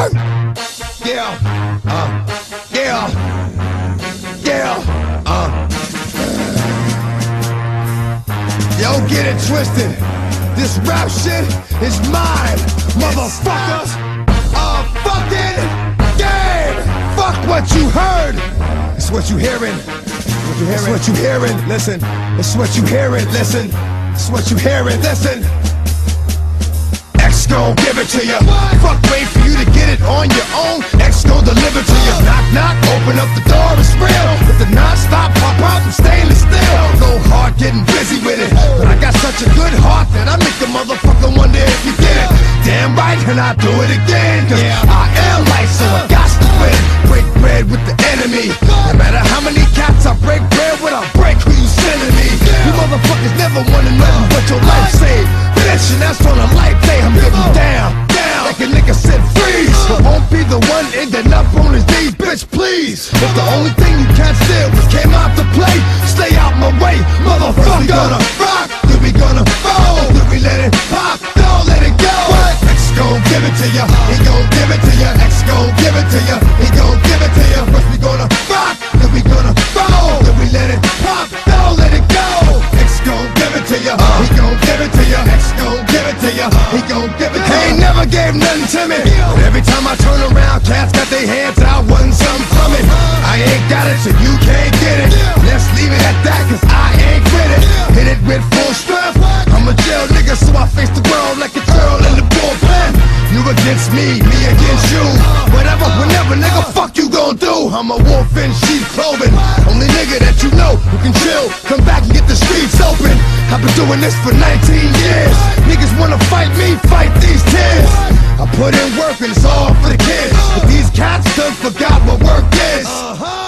Burn! Yeah, yeah, yeah, Yo, get it twisted. This rap shit is mine, motherfuckers. A fucking game. Fuck what you heard. It's what you hearing. It's what you hearing. Listen. It's what you hearing. Listen. It's what you hearing. Listen. X gon' give it to you. Fuck, wait for you to get it on your own. X gon' deliver to you. Knock, knock, open up the door, it's real. With the non-stop pop out and stainless steel. Go hard, getting busy with it. But I got such a good heart that I make the motherfucker wonder if you get it. Damn right, and I do it again. Cause I am life, so I got to win. Break bread with the enemy. No matter how many cats I break bread with, I'll break who you sending me. You motherfuckers never wanna know what your life saved. Bitch, and that's on a life day. I'm getting down, like a nigga said freeze. But won't be the one ending up on his knees, bitch, please. If the only thing you can't steal was came out to play, stay out my way, motherfucker. We gonna rock, then we gonna fold, then we let it pop, don't let it go. X gon' give it to ya, he gon' give it to ya. X gon' give it to ya, he gon' give it to ya. First we gonna rock, then we gonna fold, then we let it pop, don't let it go. X gon' give it to ya, he gon' give it to ya. X gon' give it to ya, he gon' give it to ya. He ain't never gave nothing to me, but every time I turn around, cats got their hands out, wanting something from it. I ain't got it, so you can't get it. Let's leave it at that, cause I ain't with it. Hit it with full strength. I'm a jail nigga, so I face the world like a girl in the bullpen. You against me against you. Whatever, whenever, nigga, fuck you gon' do. I'm a wolf in sheep's clothing. Only nigga that you know who can chill, come back and get the streets open. I've been doing this for 19 years. Niggas wanna fight me, fight these tears. I put in work and it's all for the kids. But these cats done forgot what work is.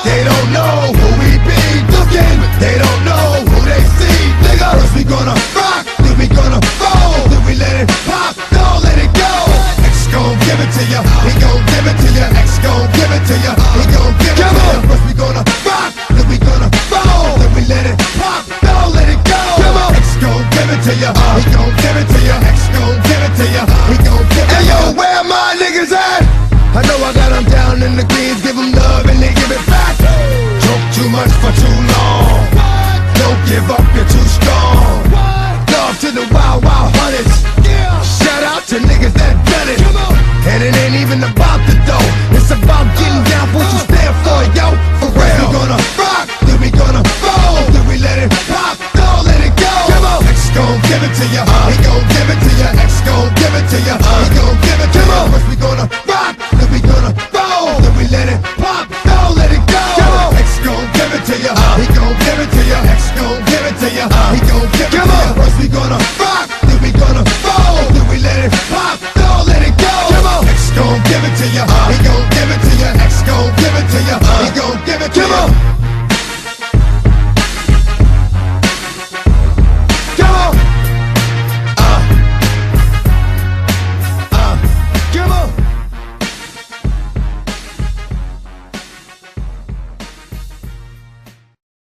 They don't know who we be looking. They don't know who they see. Nigga, first we gonna rock, then we gonna fold, then we let it pop, don't let it go. X gon' give it to ya, he gon' give it to ya. X gon' give it to ya, he gon' give it to ya. First we gonna rock, then we gonna fold, then we let it pop, don't let it go. X gon' give it to ya, he gon' give it to ya. X gon' give it to ya, he gon' give it to ya. Hey yo, where my niggas at? I know I got them down in the greens, give them love and they give it back. Talk too much for too long. Don't give up, you're too strong. Love to the wild, wild hunters. Shout out to niggas that done it. And it ain't even about the dough. It's about getting down for what you stand for, yo. For real. We gonna rock, then we gonna fold, then we let it pop, don't let it go. X gon' give it to ya, he gon' give it to ya. X gon' give it to ya, he gon' give it to ya. First we gonna